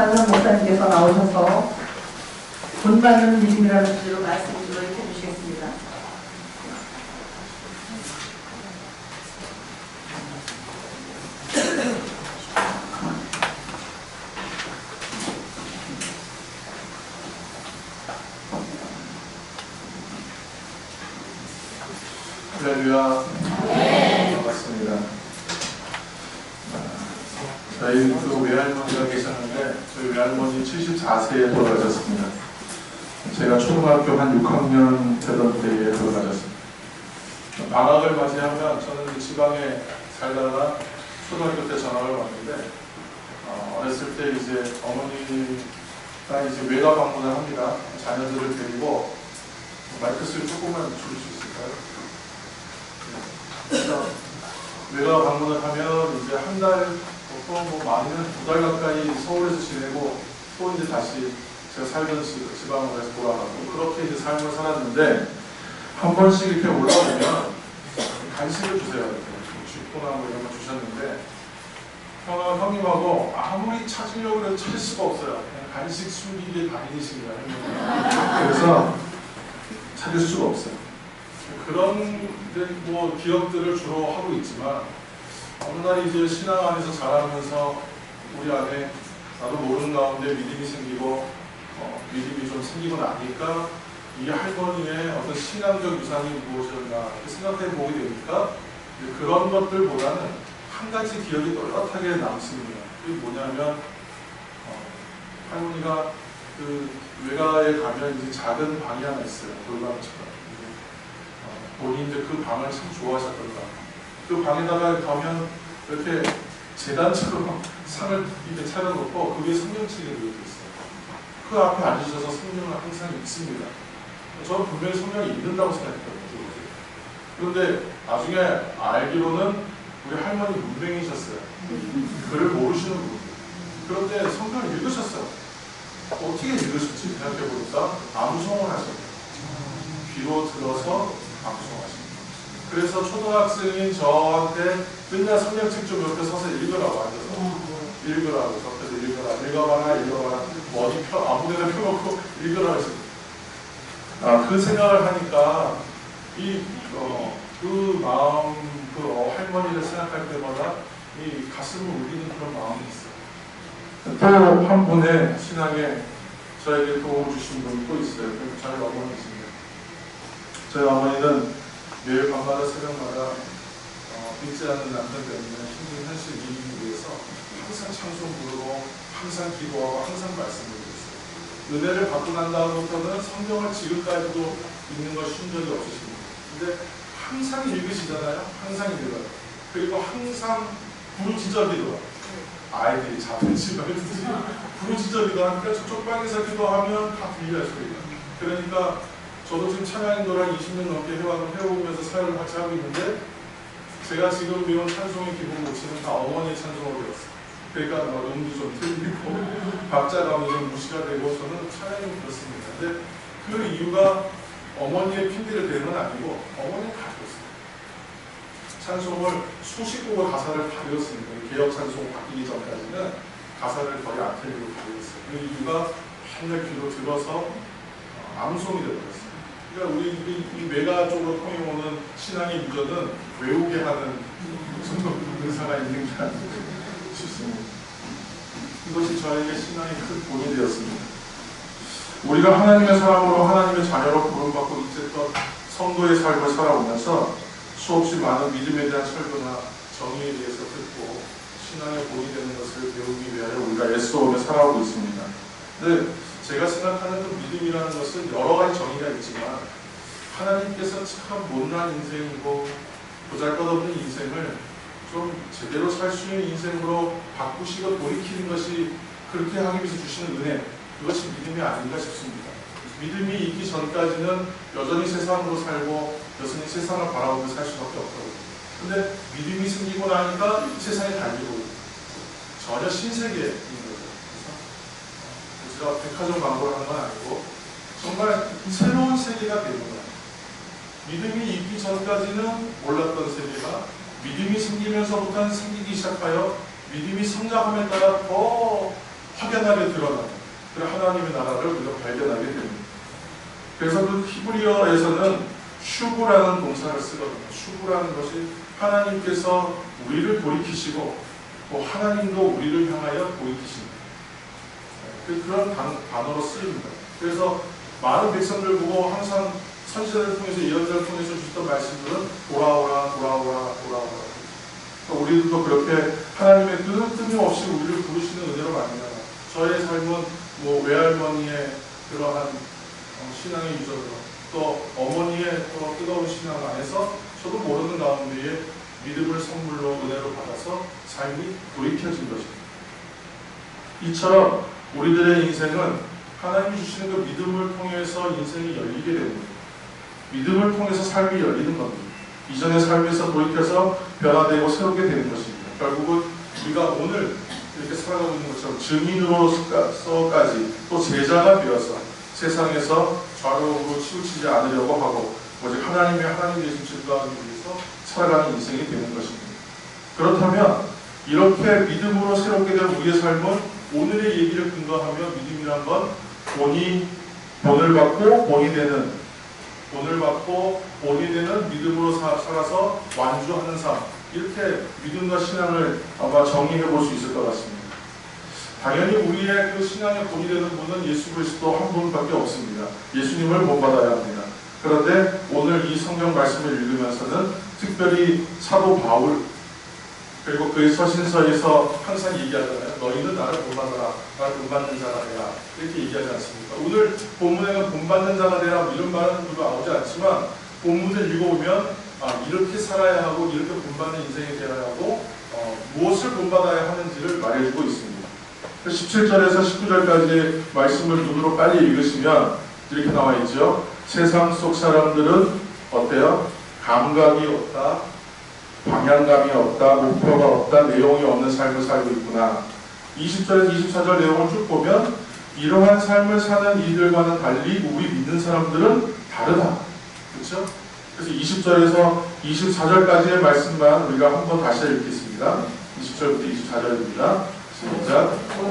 박만선 목사님께서 나오셔서 본받는 믿음이라는 주제로 말씀 기도를 해주시겠습니다. 할렐루야. 반갑습니다. 저희 그 외할머니가 계셨는데 저희 외할머니 74세에 돌아가셨습니다. 제가 초등학교 한 6학년 되던 때에 돌아가셨습니다. 방학을 맞이하면 저는 지방에 살다가 초등학교 때 전학을 왔는데 어렸을 때 이제 어머니가 이제 외가 방문을 합니다. 자녀들을 데리고 마이크 소리 조금만 줄일 수 있을까요? 그래서 외가 방문을 하면 이제 한 달, 보통 뭐 많이는 2달 가까이 서울에서 지내고 또 이제 다시 제가 살던 지방으로 해서 돌아가고 그렇게 이제 삶을 살았는데 한 번씩 이렇게 올라오면 간식을 주세요. 쥐포나 뭐 이런 거 주셨는데 형님하고 아무리 찾으려고 해도 찾을 수가 없어요. 그냥 간식 숨기기에 달인이신 거예요. 그래서 찾을 수가 없어요. 그런 뭐 기억들을 주로 하고 있지만 어느 날 이제 신앙 안에서 자라면서 우리 안에 나도 모르는 가운데 믿음이 생기고 믿음이 좀 생기고 나니까 이 할머니의 어떤 신앙적 유산이 무엇이었나 생각해 보게 되니까 그런 것들보다는 한 가지 기억이 또렷하게 남습니다. 그게 뭐냐면 할머니가 그 외가에 가면 이제 작은 방이 하나 있어요. 돌방처럼. 본인이 이제 그 방을 참 좋아하셨던가. 그 방에다가 가면 이렇게 재단처럼 상을 이렇게 차려놓고 그 위에 성경책이 놓여져 있어요. 그 앞에 앉으셔서 성경을 항상 읽습니다. 저는 분명히 성경이 읽는다고 생각했거든요. 그런데 나중에 알기로는 우리 할머니 문맹이셨어요. 글을 모르시는 분. 그런데 성경을 읽으셨어요. 어떻게 읽으실지 생각해보니까 암송을 하셨어요. 귀로 들어서 방송하십니다. 그래서 초등학생인 저한테 맨날 성경책 좀 옆에 서서 읽으라고 앉아서 읽으라고 옆에서 읽어봐라 어디 아무데나 펴놓고 읽으라고 했습니다. 그 생각을 하니까 그 마음, 할머니를 생각할 때마다 이 가슴을 울리는 그런 마음이 있어요. 또 한 분의 신앙에 저에게 도움을 주신 분이 또 있어요. 저희 어머니십니다. 저희 어머니는 매일 밤마다 새벽마다 믿지 않는 남편 때문에 힘든 현실 이기기 위해서 항상 찬송 부르고 항상 기도하고 항상 말씀을 드렸어요. 은혜를 받고 난 다음부터는 성경을 지금까지도 읽는 걸 쉬운 적이 없으십니다. 근데 항상 읽으시잖아요. 항상 읽어요. 그리고 항상 부르짖어 기도해요. 아이들이 자든지 말든지 부르짖어 기도하니까 저쪽 방에서 기도하면 다 들려요 소리가. 그러니까 저도 지금 찬양인도를 한 20년 넘게 해오면서 사역을 같이 하고 있는데 제가 지금 배운 찬송의 기본 모치는 다 어머니의 찬송으로 배웠어요. 그러니까 음도 좀 틀리고 박자감이 좀 무시가 되고 저는 찬양이 그렇습니다. 근데 그 이유가 어머니의 핑계를 대는 건 아니고 어머니가 다 배웠어요. 찬송을 수십 곡의 가사를 다 배웠습니다. 개혁 찬송 바뀌기 전까지는 가사를 거의 안 틀리고 다 배웠어요. 그 이유가 맨날 귀로 들어서 암송이 되어버렸어요. 그러니까 우리 이 외가 쪽으로 통해오는 신앙의 유전은 외우게 하는 은사가 있는 게 아닌가 싶습니다. 이것이 저에게 신앙의 큰 본이 되었습니다. 우리가 하나님의 사람으로 하나님의 자녀로 부름받고 있었던 성도의 삶을 살아오면서 수없이 많은 믿음에 대한 설교나 정의에 대해서 듣고 신앙의 본이 되는 것을 배우기 위하여 우리가 애써오며 살아오고 있습니다. 근데 제가 생각하는 그 믿음이라는 것은 여러 가지 정의가 있지만 하나님께서 참 못난 인생이고 보잘것없는 인생을 좀 제대로 살 수 있는 인생으로 바꾸시고 돌이키는 것이 그렇게 하기 위해서 주시는 은혜, 그것이 믿음이 아닌가 싶습니다. 믿음이 있기 전까지는 여전히 세상으로 살고 여전히 세상을 바라보며 살 수밖에 없거든요. 근데 믿음이 생기고 나니까 세상에 달리고 전혀 신세계인 거죠. 제가 백화점 광고를 하는 건 아니고 정말 새로운 세계가 되는 거예요. 믿음이 있기 전까지는 몰랐던 세계가 믿음이 생기면서부터는 생기기 시작하여 믿음이 성장함에 따라 더 확연하게 드러나는 그런 하나님의 나라를 우리가 발견하게 됩니다. 그래서 그 히브리어에서는 슈브라는 동사를 쓰거든요. 슈브라는 것이 하나님께서 우리를 돌이키시고 또 하나님도 우리를 향하여 돌이키십니다. 그런 단어로 쓰입니다. 그래서 많은 백성들 보고 항상 선지자를 통해서 예언자를 통해서 주셨던 말씀들은 돌아오라 돌아오라 돌아오라. 우리도 그렇게 하나님의 뜬금없이 우리를 부르시는 은혜로 말미암아 저의 삶은 뭐 외할머니의 그러한 신앙의 유전으로 또 어머니의 또 뜨거운 신앙 안에서 저도 모르는 가운데에 믿음을 선물로 은혜로 받아서 삶이 돌이켜진 것입니다. 이처럼 우리들의 인생은 하나님이 주시는 그 믿음을 통해서 인생이 열리게 됩니다. 믿음을 통해서 삶이 열리는 겁니다. 이전의 삶에서 돌이켜서 변화되고 새롭게 되는 것입니다. 결국은 우리가 오늘 이렇게 살아가고 있는 것처럼 증인으로서까지 또 제자가 되어서 세상에서 좌우로 치우치지 않으려고 하고 오직 하나님 되신 증거하기 위해서 살아가는 인생이 되는 것입니다. 그렇다면 이렇게 믿음으로 새롭게 된 우리의 삶은 오늘의 얘기를 근거하며 믿음이란 건 본을 받고 본이 되는 믿음으로 살아서 완주하는 삶, 이렇게 믿음과 신앙을 아마 정의해 볼 수 있을 것 같습니다. 당연히 우리의 그 신앙의 본이 되는 분은 예수 그리스도 한 분밖에 없습니다. 예수님을 본받아야 합니다. 그런데 오늘 이 성경 말씀을 읽으면서는 특별히 사도 바울 그리고 그의 서신서에서 항상 얘기하잖아요. 너희는 나를 본받아라. 나를 본받는 자가 되라. 이렇게 얘기하지 않습니까? 오늘 본문에는 본받는 자가 되라 이런 말은 별로 나오지 않지만 본문을 읽어보면 이렇게 살아야 하고 이렇게 본받는 인생이 되어야 하고 무엇을 본받아야 하는지를 말해주고 있습니다. 17절에서 19절까지의 말씀을 눈으로 빨리 읽으시면 이렇게 나와 있죠. 세상 속 사람들은 어때요? 감각이 없다. 방향감이 없다, 목표가 없다, 내용이 없는 삶을 살고 있구나. 20절에서 24절 내용을 쭉 보면 이러한 삶을 사는 이들과는 달리 우리 믿는 사람들은 다르다. 그렇죠? 그래서 20절에서 24절까지의 말씀만 우리가 한번 다시 읽겠습니다. 20절부터 24절입니다. 시작.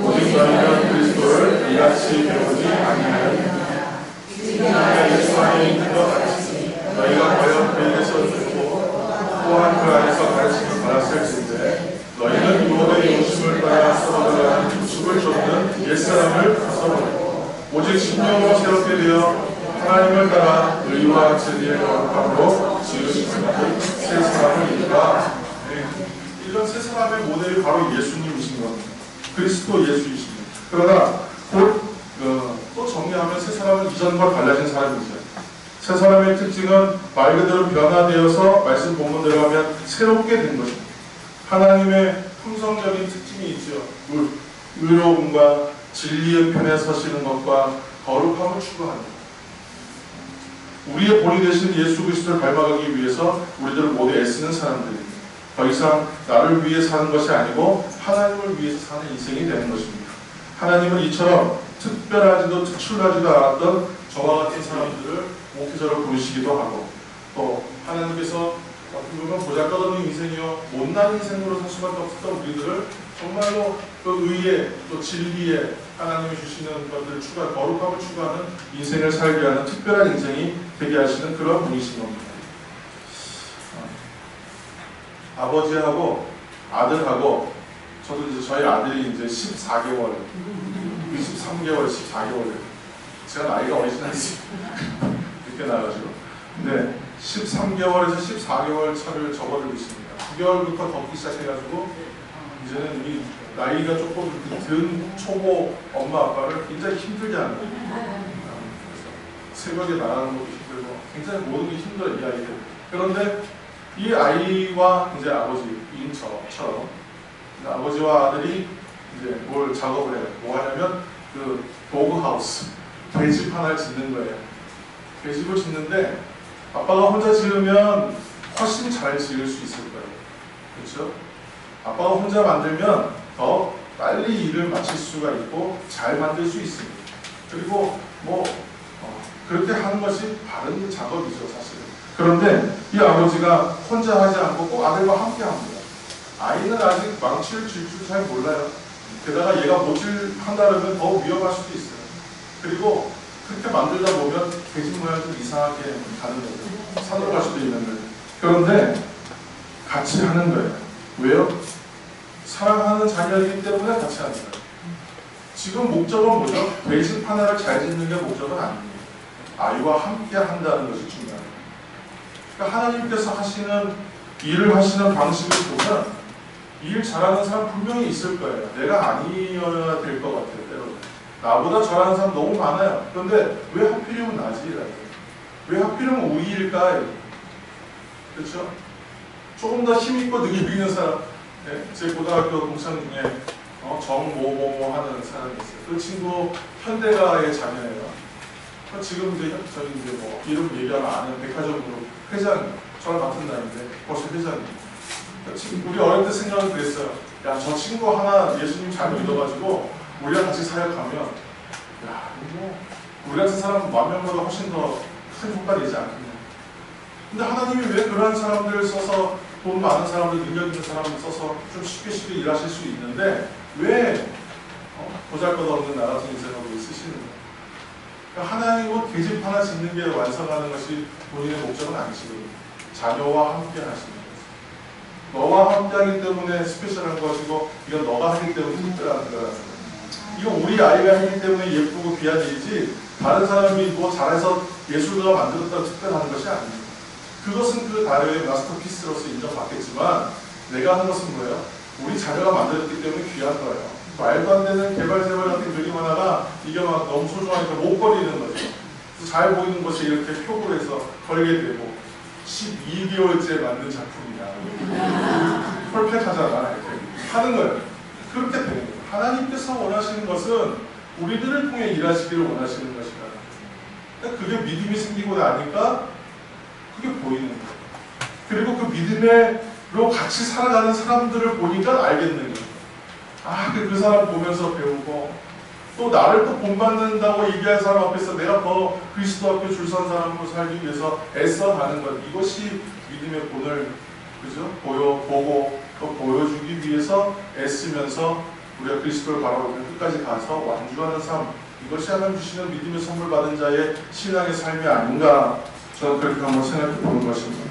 오직 너희는 그리스도를 이같이 배우지 아니하였느냐. 지금 예수 안에 있는 것 같이 너희가 과연 그에게서 듣고 또한 그 안에서 가르침을 받았을 텐데 너희는 유혹의 욕심을 따라 서로 들어가는 축을 쫓는 옛사람을 벗어버리고 오직 심령으로 새롭게 되어 하나님을 따라 의와 진리의 거룩함으로 지으신 새 사람을 이루라. 이런 새 사람의 모델이 바로 예수님이신 겁니다. 그리스도 예수이십니다. 그러나 또 정리하면 새 사람은 이전과 달라진 사람이죠. 새 사람의 특징은 말 그대로 변화되어서 말씀 본문대로 하면 새롭게 된 것입니다. 하나님의 품성적인 특징이 있죠. 의로움과 진리의 편에 서시는 것과 거룩함을 추구하는 것. 우리의 본이 되신 예수 그리스도를 닮아가기 위해서 우리들을 모두 애쓰는 사람들입니다. 더 이상 나를 위해 사는 것이 아니고 하나님을 위해서 사는 인생이 되는 것입니다. 하나님은 이처럼 특별하지도 특출나지도 않았던 저와 같은 사람들을 목회자로 부르시기도 하고 또 하나님께서 어떻게 보면 보잘것없는 인생이요 못난 인생으로 살 수밖에 없었던 우리들을 정말로 그 의에 또 진리에 하나님이 주시는 것들을 거룩함을 추구하는 인생을 살게 하는 특별한 인생이 되게 하시는 그런 분이신 겁니다. 아버지하고 아들하고 저도 이제 저희 아들이 이제 14개월 23개월 14개월 제가 나이가 어리진 않습니다. 이렇게 나가지고 근데 13개월에서 14개월 차를 접어들고 있습니다. 9개월부터 걷기 시작해가지고 이제는 이 나이가 조금 든 초보 엄마 아빠를 굉장히 힘들게 하는 거예요. 새벽에 나가는 것도 힘들고 굉장히 모든 게 힘들어요, 이 아이들. 그런데 이 아이와 이제 아버지인 저처럼 아버지와 아들이 이제 뭘 작업을 해요. 뭐 하냐면 그 도그하우스 계집 하나를 짓는 거예요. 계집을 짓는데 아빠가 혼자 지으면 훨씬 잘 지을 수 있을 거예요. 그렇죠? 아빠가 혼자 만들면 더 빨리 일을 마칠 수가 있고 잘 만들 수 있습니다. 그리고 그렇게 하는 것이 바른 작업이죠, 사실은. 그런데 이 아버지가 혼자 하지 않고 꼭 아들과 함께 합니다. 아이는 아직 망치를 질 줄 잘 몰라요. 게다가 얘가 모질한다면 더 위험할 수도 있어요. 그리고 그렇게 만들다 보면 계집 모양이 좀 이상하게 가는 거죠. 산으로 갈 수도 있는 거예요. 그런데 같이 하는 거예요. 왜요? 사랑하는 자녀이기 때문에 같이 하는 거예요. 지금 목적은 뭐죠? 배신 하나를 잘 짓는 게 목적은 아닙니다. 아이와 함께 한다는 것이 중요합니다. 그러니까 하나님께서 하시는 일을 하시는 방식을 보면 일 잘하는 사람 분명히 있을 거예요. 내가 아니어야 될 것 같아요. 때로는. 나보다 잘하는 사람 너무 많아요. 그런데 왜 하필이면 나지? 왜 하필이면 우리일까? 그렇죠? 조금 더 힘있고 능력 있는 사람, 네? 제 고등학교 동창 중에 정모모모 하는 사람이 있어요. 그 친구 현대가의 자녀예요. 지금 저희 뭐 이름 얘기하면 아는 백화점 그룹 회장이에요. 저랑 같은 나이인데 벌써 회장이에요. 우리 어릴 때 생각은 그랬어요. 야, 저 친구 하나 예수님 잘 믿어가지고 우리랑 같이 사역하면 야, 뭐 우리 같은 사람 10,000명보다 훨씬 더 큰 효과가 되지 않겠냐. 근데 하나님이 왜 그러한 사람들을 써서 돈 많은 사람들, 능력 있는 사람을 써서 좀 쉽게 일하실 수 있는데 왜 보잘것없는 나 같은 인생으로 쓰시는 거예요? 그러니까 하나님은 계집 하나 짓는 게 완성하는 것이 본인의 목적은 아니시거든요. 자녀와 함께 하시는 거죠. 너와 함께 하기 때문에 스페셜한 것이고 이건 너가 하기 때문에 특별한 거라는 거예요. 이거 우리 아이가 하기 때문에 예쁘고 귀한 일이지 다른 사람이 뭐 잘해서 예술가가 만들었다고 특별한 것이 아닙니다. 그것은 그 다른 마스터피스로서 인정받겠지만 내가 하는 것은 뭐예요? 우리 자녀가 만들었기 때문에 귀한 거예요. 말도 안 되는 개발세발 같은 그림 하나가 이게 막 너무 소중하니까 못 버리는 거죠. 잘 보이는 것이 이렇게 표구로 해서 걸게 되고 12개월째 만든 작품이야. 펄펙하잖아. 이렇게 하는 거예요. 그렇게 되는 거예요. 하나님께서 원하시는 것은 우리들을 통해 일하시기를 원하시는 것이다. 그게 믿음이 생기고 나니까 그게 보이는 거예요. 그리고 그 믿음으로 같이 살아가는 사람들을 보니까 알겠는 거예요. 아, 그 사람 보면서 배우고 또 나를 또 본받는다고 얘기한 사람 앞에서 내가 더 그리스도 앞에 줄 선 사람으로 살기 위해서 애써가는 것. 이것이 믿음의 본을 그죠? 보고 또 보여주기 위해서 애쓰면서 우리가 그리스도를 바라보며 끝까지 가서 완주하는 삶. 이것이 하나님 주시는 믿음의 선물 받은 자의 신앙의 삶이 아닌가 저는 그렇게 한번 생각해 보는 것입니다.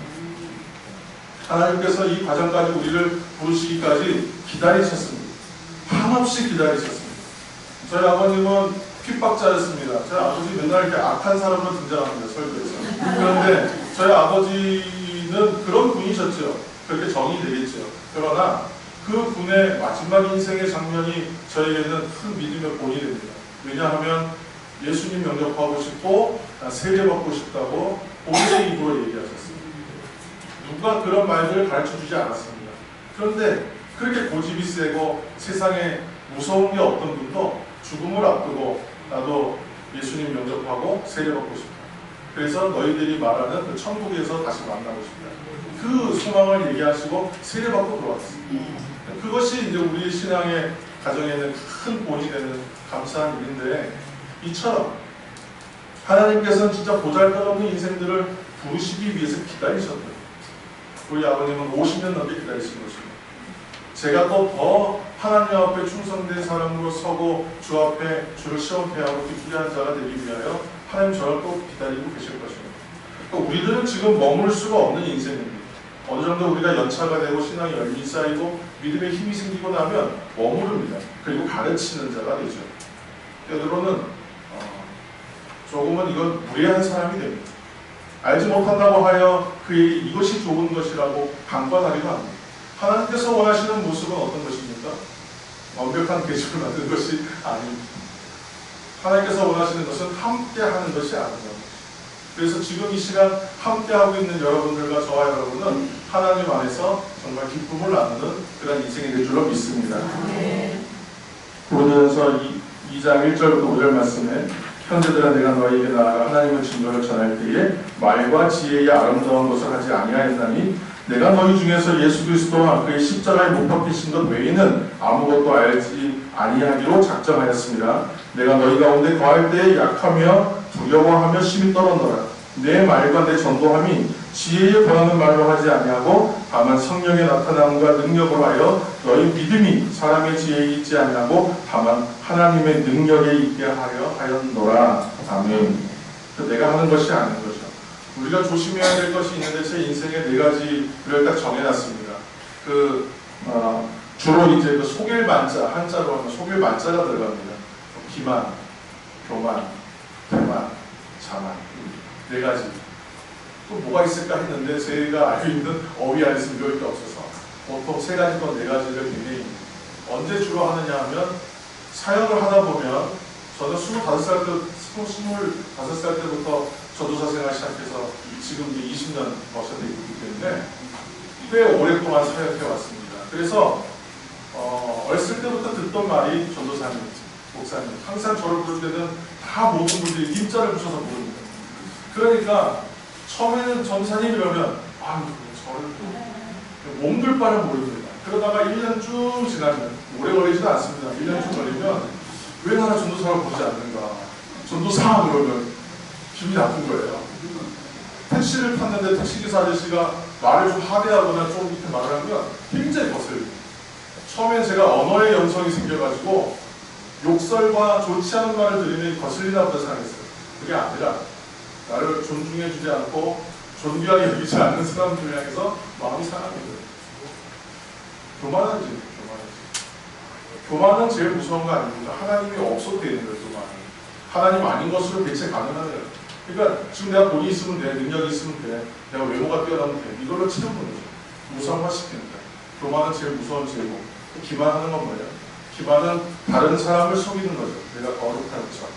하나님께서 이 과정까지 우리를 부르시기까지 기다리셨습니다. 한없이 기다리셨습니다. 저희 아버님은 핍박자였습니다. 저희 아버지 맨날 이렇게 악한 사람으로 등장합니다. 설교에서. 그런데 저희 아버지는 그런 분이셨죠. 그렇게 정이 되겠죠. 그러나 그 분의 마지막 인생의 장면이 저에게는 큰 믿음의 본이 됩니다. 왜냐하면 예수님 영접하고 싶고 세례받고 싶다고 본인의 입으로 얘기하셨습니다. 누가 그런 말들을 가르쳐주지 않았습니다. 그런데 그렇게 고집이 세고 세상에 무서운 게 없던 분도 죽음을 앞두고 나도 예수님 영접하고 세례받고 싶다. 그래서 너희들이 말하는 그 천국에서 다시 만나고 싶다. 그 소망을 얘기하시고 세례받고 들어왔습니다. 그것이 이제 우리 신앙의 가정에는 큰 본이 되는 감사한 일인데 이처럼 하나님께서는 진짜 보잘것없는 인생들을 부르시기 위해서 기다리셨대요. 우리 아버님은 50년 넘게 기다리신 것입니다. 제가 또 더 하나님 앞에 충성된 사람으로 서고 주 앞에 주를 시험케 하고 기쁘게 하는 자가 되기 위하여 하나님 저를 또 기다리고 계실 것입니다. 그러니까 우리들은 지금 머물 수가 없는 인생입니다. 어느 정도 우리가 연차가 되고 신앙이 열리 쌓이고 믿음에 힘이 생기고 나면 머무릅니다. 그리고 가르치는 자가 되죠. 때로는 조금은 이건 무례한 사람이 됩니다. 알지 못한다고 하여 그에게 이것이 좋은 것이라고 강권하기도 합니다. 하나님께서 원하시는 모습은 어떤 것입니까? 완벽한 계집을 만드는 것이 아닙니다. 하나님께서 원하시는 것은 함께하는 것이 아닙니다. 그래서 지금 이 시간 함께하고 있는 여러분들과 저와 여러분은 하나님 안에서 정말 기쁨을 나누는 그런 인생이 될 줄로 믿습니다. 고린도전서 2장 1절부터 5절 말씀에 형제들아 내가 너희에게 나아가 하나님의 증거를 전할 때에 말과 지혜의 아름다운 것을 하지 아니하였나니 내가 너희 중에서 예수 그리스도와 그의 십자가에 못 박히신 것 외에는 아무것도 알지 아니하기로 작정하였습니다. 내가 너희 가운데 거할 때에 약하며 두려워하며 심히 떨었노라. 내 말과 내 전도함이 지혜에 권하는 말로 하지 아니하고 다만 성령의 나타남과 능력으로 하여 너희 믿음이 사람의 지혜에 있지 아니하고 다만 하나님의 능력에 있게 하였노라. 아멘. 내가 하는 것이 아닌 거죠. 우리가 조심해야 될 것이 있는데 제 인생에 4가지를 딱 정해놨습니다. 주로 이제 그 소길 만자, 한자로 하면 소길 만자가 들어갑니다. 기만, 교만, 태만, 자만. 4가지. 또 뭐가 있을까 했는데 제가 알고 있는 어휘 안에서 이럴 게 없어서 보통 3가지 또 4가지를 굉장히 언제 주로 하느냐 하면 사역을 하다 보면 저는 25살 때부터 전도사 생활 시작해서 지금 이제 20년 벌써 되고 있기 때문에 꽤 오랫동안 사역해 왔습니다. 그래서 어렸을 때부터 듣던 말이 전도사님, 목사님 항상 저를 부를 때는 다 모든 분들이 님자를 붙여서 부릅니다. 그러니까 처음에는 전사님 이러면 저를 몸둘 바를 모릅니다. 그러다가 1년 쭉 지나면 오래 걸리지도 않습니다. 1년 쭉 걸리면 왜 나는 전도사를 부르지 않는가? 전도사 그러면 기분이 나쁜 거예요. 택시를 탔는데 택시기사 아저씨가 말을 좀 하대하거나 좀 이렇게 말을 하면 굉장히 거슬립니다. 처음엔 제가 언어의 영성이 생겨가지고 욕설과 좋지 않은 말을 들으면 거슬리나 보다 생각했어요. 그게 아니라 나를 존중해주지 않고 존귀하게 여기지 않는 사람들 향해서 마음이 상합니다. 교만은 교만은 제일 무서운 거 아닙니까? 하나님이 없어도 되는 거예요. 교만은. 하나님 아닌 것으로 대체 가능하네요. 그러니까 지금 내가 돈이 있으면 돼, 능력이 있으면 돼, 내가 외모가 뛰어나면 돼. 이걸로 치는 거죠. 무상화시키는 거예요. 교만은 제일 무서운 죄고, 기만하는 건 뭐예요? 기만은 다른 사람을 속이는 거죠. 내가 거룩한 척.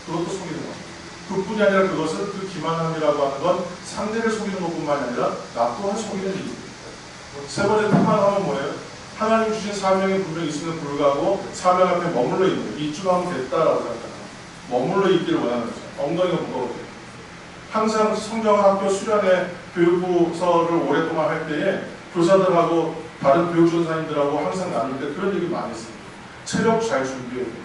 그것도 속이는 거죠. 그뿐이 아니라 그것은 그 기만함이라고 하는 건 상대를 속이는 것뿐만 아니라 나 또한 속이는 일입니다. 3번째 태만함은 뭐예요? 하나님 주신 사명이 분명히 있음에도 불구하고 사명 앞에 머물러 있는 거예요. 이쯤 하면 됐다라고 생각합니다. 머물러 있기를 원하는 거죠. 엉덩이가 무거워요. 항상 성경학교 수련회 교육부서를 오랫동안 할 때에 교사들하고 다른 교육전사님들하고 항상 나눌 때 그런 얘기 많이 했습니다. 체력 잘 준비해야 됩니다.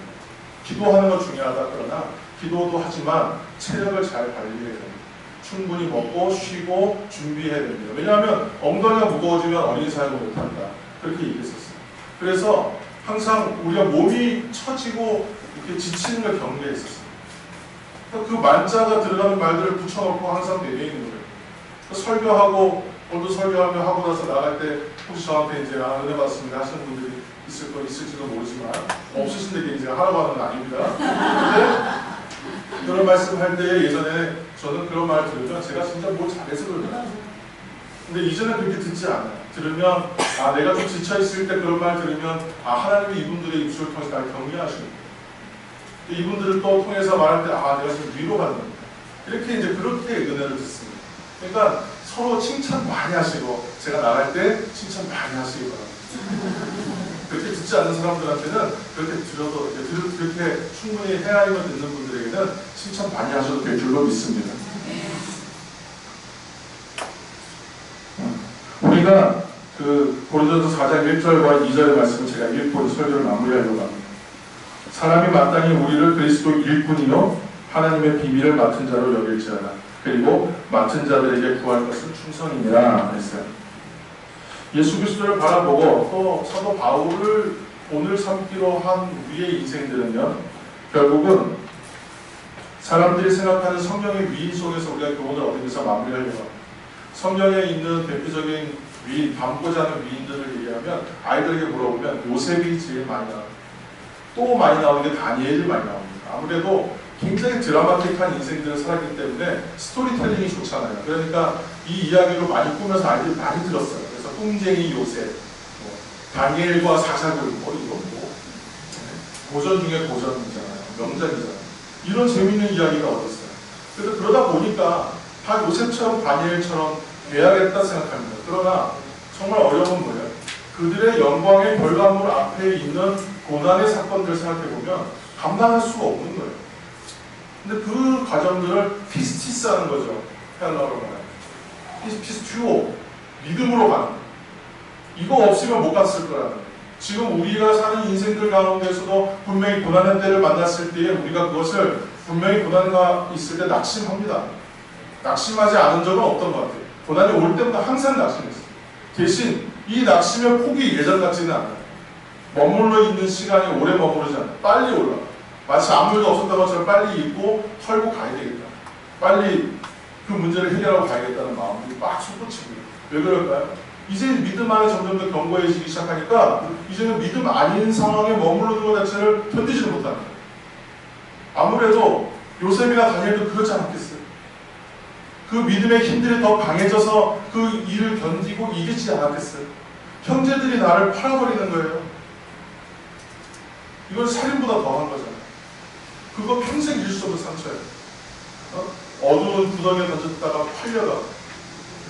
기도하는 건 중요하다. 그러나 기도도 하지만 체력을 잘 관리해야 됩니다. 충분히 먹고 쉬고 준비해야 됩니다. 왜냐하면 엉덩이가 무거워지면 어린이 사역을 못한다. 그렇게 얘기했었어요. 그래서 항상 우리가 몸이 처지고 이렇게 지치는 걸 경계했었어요. 그 만자가 들어가는 말들을 붙여놓고 항상 내려 있는 거예요. 설교하고 오늘도 설교하며 하고 나서 나갈 때 혹시 저한테 이제 은혜 받았습니다 하시는 분들이 있을지도 모르지만 없으신데 이제 하라고 하는 건 아닙니다. 그런 말씀할 때 예전에 저는 그런 말 들으면 제가 진짜 뭘 잘해서 그러나 근데 이제는 그렇게 듣지 않아요. 들으면 내가 좀 지쳐있을 때 그런 말 들으면 하나님이 이분들의 입술을 통해서 날 격려하시는 이분들을 또 통해서 말할 때 내가 지금 위로받는 겁니다. 이렇게 이제 그렇게 은혜를 듣습니다. 그러니까 서로 칭찬 많이 하시고 제가 나갈 때 칭찬 많이 하시기 바랍니다. 그렇게 듣지 않는 사람들한테는 그렇게 들어도 그렇게 충분히 헤아리며 듣는 분들에게는 칭찬 많이 하셔도 될 줄로 믿습니다. 우리가 고린도서 4장 1절과 2절의 말씀을 제가 읽고 설교를 마무리하려고 합니다. 사람이 마땅히 우리를 그리스도 일꾼이요 하나님의 비밀을 맡은 자로 여길지어다. 그리고 맡은 자들에게 구할 것은 충성이니라 했어요. 예수 그리스도를 바라보고 또 사도 바울을 본을 삼기로 한 우리의 인생들은요 결국은 사람들이 생각하는 성경의 위인 속에서 우리가 교훈을 얻기 위해서 마무리하려고 합니다. 성경에 있는 대표적인 위인, 닮고자 하는 위인들을 얘기하면 아이들에게 물어보면 요셉이 제일 많이 나옵니다. 또 많이 나오는 게 다니엘이 많이 나옵니다. 아무래도 굉장히 드라마틱한 인생들을 살았기 때문에 스토리텔링이 좋잖아요. 그러니까 이 이야기로 많이 꾸며서 아이들이 많이 들었어요. 그래서 뚱쟁이 요셉, 다니엘과 사사굴, 고전 중에 고전이잖아요. 명작이잖아요. 이런 재미있는 이야기가 어디 있어요. 그래서 그러다 보니까 다 요셉처럼 다니엘처럼 돼야겠다 생각합니다. 그러나 정말 어려운 거예요. 그들의 영광의 결과물 앞에 있는 고난의 사건들을 생각해보면 감당할 수가 없는 거예요. 근데 그 과정들을 피스티스하는 거죠. 헬라어로 말하면. 피스튜오. 믿음으로 가는 거예요. 이거 없으면 못 갔을 거라는 거예요. 지금 우리가 사는 인생들 가운데서도 분명히 고난의 때를 만났을 때에 우리가 그것을 분명히 고난이 있을 때 낙심합니다. 낙심하지 않은 적은 없던 것 같아요. 고난이 올 때마다 항상 낙심했어요. 대신 이 낙심의 폭이 예전 같지는 않아요. 머물러 있는 시간이 오래 머무르지 않아요. 빨리 올라가. 마치 아무 일도 없었던 것처럼 빨리 잊고 털고 가야 되겠다. 빨리 그 문제를 해결하고 가야겠다는 마음이 막 솟구치고. 왜 그럴까요? 이제 믿음 안에 점점 더 견고해지기 시작하니까 이제는 믿음 아닌 상황에 머무르는 것 자체를 견디지 못하는 거예요. 아무래도 요셉이나 다니엘도 그렇지 않았겠어요? 그 믿음의 힘들이 더 강해져서 그 일을 견디고 이기지 않았겠어요? 형제들이 나를 팔아버리는 거예요. 이건 살인보다 더한 거잖아요. 그거 평생 잊을 수 없는 상처예요. 어두운 구덩이에 던졌다가 팔려가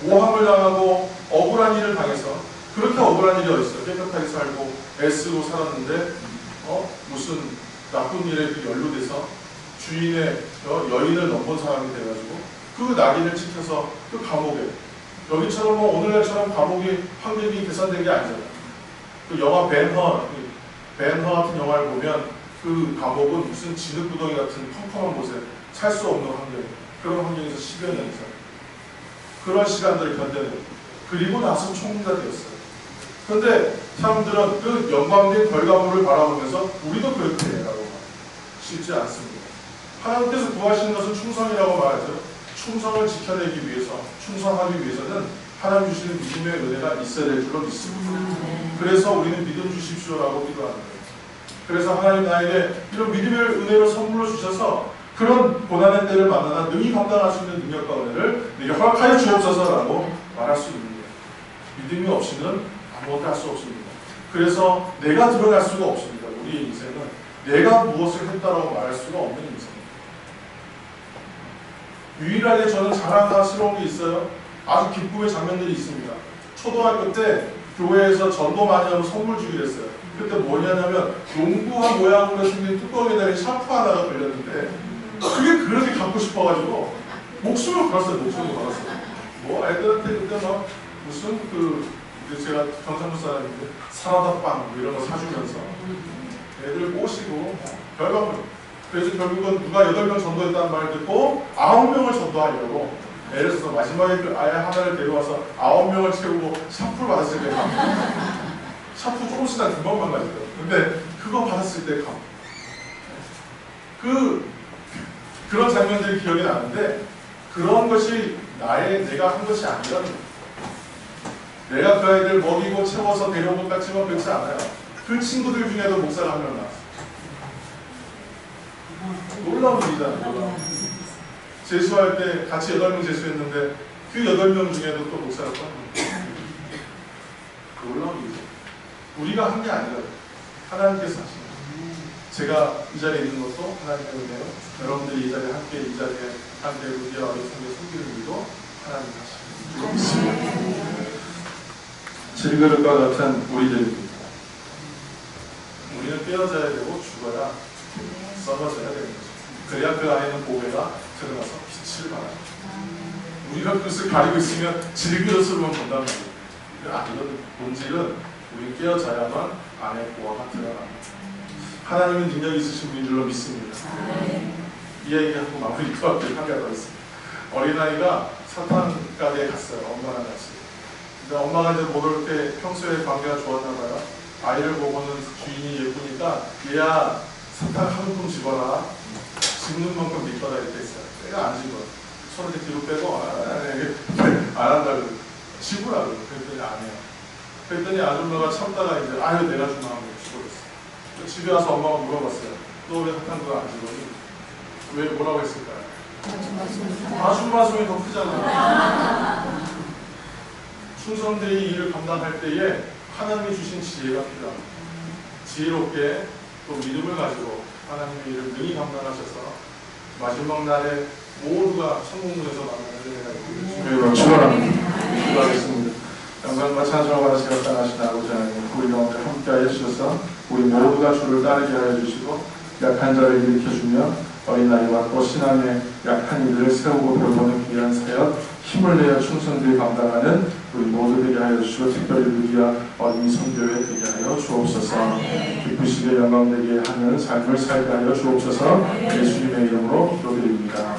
모함을 당하고 억울한 일을 당해서 그렇게 억울한 일이 어딨어요. 깨끗하게 살고 애쓰고 살았는데 무슨 나쁜 일에 연루돼서 주인의 여인을 넘본 사람이 돼가지고 그 낙인을 찍혀서 그 감옥에 여기처럼 오늘날처럼 감옥이 환경이 개선된 게 아니잖아요. 그 영화 벤허 같은 영화를 보면 그 감옥은 무슨 진흙구덩이 같은 컴컴한 곳에 살 수 없는 환경, 그런 환경에서 10여 년 이상 그런 시간들을 견뎌내고 그리고 나서 총리가 되었어요. 그런데 사람들은 그 영광된 결과물을 바라보면서 우리도 그렇게 해라고 쉽지 않습니다. 하나님께서 구하시는 것은 충성이라고 말하죠. 충성을 지켜내기 위해서, 충성하기 위해서는 하나님 주시는 믿음의 은혜가 있어야 될 줄로 믿습니다. 그래서 우리는 믿음 주십시오라고 기도하는 거예요. 그래서 하나님 나에게 이런 믿음의 은혜를 선물로 주셔서 그런 고난의 때를 만나나 능히 감당할 수 있는 능력과 은혜를 내게 허락하여 주옵소서라고 말할 수 있는 거예요. 믿음이 없이는 아무것도 할 수 없습니다. 그래서 내가 드러날 수가 없습니다. 우리의 인생은 내가 무엇을 했다라고 말할 수가 없는 인생입니다. 유일하게 저는 자랑스러운 게 있어요. 아주 기쁨의 장면들이 있습니다. 초등학교 때 교회에서 전도 많이 하면 선물 주기로 했어요. 그때 뭐냐면 농구화 모양으로 생긴 뚜껑에다가 샤프 하나가 걸렸는데 그게 그렇게 갖고 싶어가지고 목숨을 걸었어요. 목숨을 걸었어요. 뭐 애들한테 그때 막 무슨 제가 경상도 사람인데 사라다빵 이런 거 사주면서 애들 꼬시고 결과물. 그래서 결국은 누가 8명 전도했다는 말을 듣고 9명을 전도하려고 예를 들어서 마지막에 아예 하나를 데려와서 9명을 채우고 샤프를 받았을 때 샤프 조금씩 난 금방 망가지더라고요. 근데 그거 받았을 때 그런 장면들이 기억이 나는데 그런 것이 내가 한 것이 아니라 내가 그 아이들 먹이고 채워서 데려온 것 같지만 그렇지 않아요. 그 친구들 중에도 목사가 한 명 나왔어요. 놀라운 일이잖아요. 놀라운 일. 재수할 때 같이 8명 재수했는데 그 8명 중에도 또 목사가 또 한 명. 놀라운 일이죠. 우리가 한 게 아니라 하나님께서 하신 거예요. 제가 이 자리에 있는 것도 하나님의 은혜요. 여러분들이 이 자리에 함께 우리와 어린 성교 섬기는 일도 하나님 하시는 거예요. 질그릇과 같은 우리들입니다. 우리는 깨어져야 되고 죽어야 썩어져야 되는 거죠. 그래야 그 안에는 보배가 들어가서 빛을 발합니다. 우리가 그것을 가리고 있으면 질그릇으로만 본단 말이에요. 이건 본질은 우리 깨어져야만 안에 보화가 들어갑니다. 하나님은 능력이 있으신 분인 줄로 믿습니다. 이 얘기하고 마무리 또 한 가지 더 있습니다. 어린아이가 사탕가게에 갔어요. 엄마랑 같이. 근데 엄마가 이제 못 올 때 평소에 관계가 좋았나 봐요. 아이를 보고는 주인이 예쁘니까 얘야 사탕 한 움큼 집어라. 집는 만큼 믿거라 이렇게 했어요. 내가 안 집어. 손을 이렇게 뒤로 빼고 안 한다고 집으라고 그랬더니 안 해요. 그랬더니 아줌마가 참다가 이제 내가 좀 하고 집어줬어. 집에 와서 엄마가 물어봤어요. 너 왜 사탕 그거 안 집어니? 왜 뭐라고 했을까요? 아줌마 손이 더 크잖아요. 충성되이 일을 감당할 때에 하나님이 주신 지혜가 필요합니다. 지혜롭게 또 믿음을 가지고 하나님의 일을 능히 감당하셔서 마지막 날에 모두가 천국문에서 만나는 은혜가 있기를 축원합니다. 기도하겠습니다. 영광과 찬송을 받으시고 나가신 아버지 하나님, 우리 가운데 함께하여 주셔서 우리 모두가 주를 따르게 하여 주시고 약한 자를 일으켜주며 어린아이와 또 신앙의 약한 이들을 세우고 돌보는 귀한 사역 힘을 내어 충성되이 감당하는 우리 모두 되게 하여 주시고 특별히 우리가 어린이 선교회 되게 하여 주옵소서. 기쁘시게 영광되게 하는 삶을 살게 하여 주옵소서. 예수님의 이름으로 기도드립니다.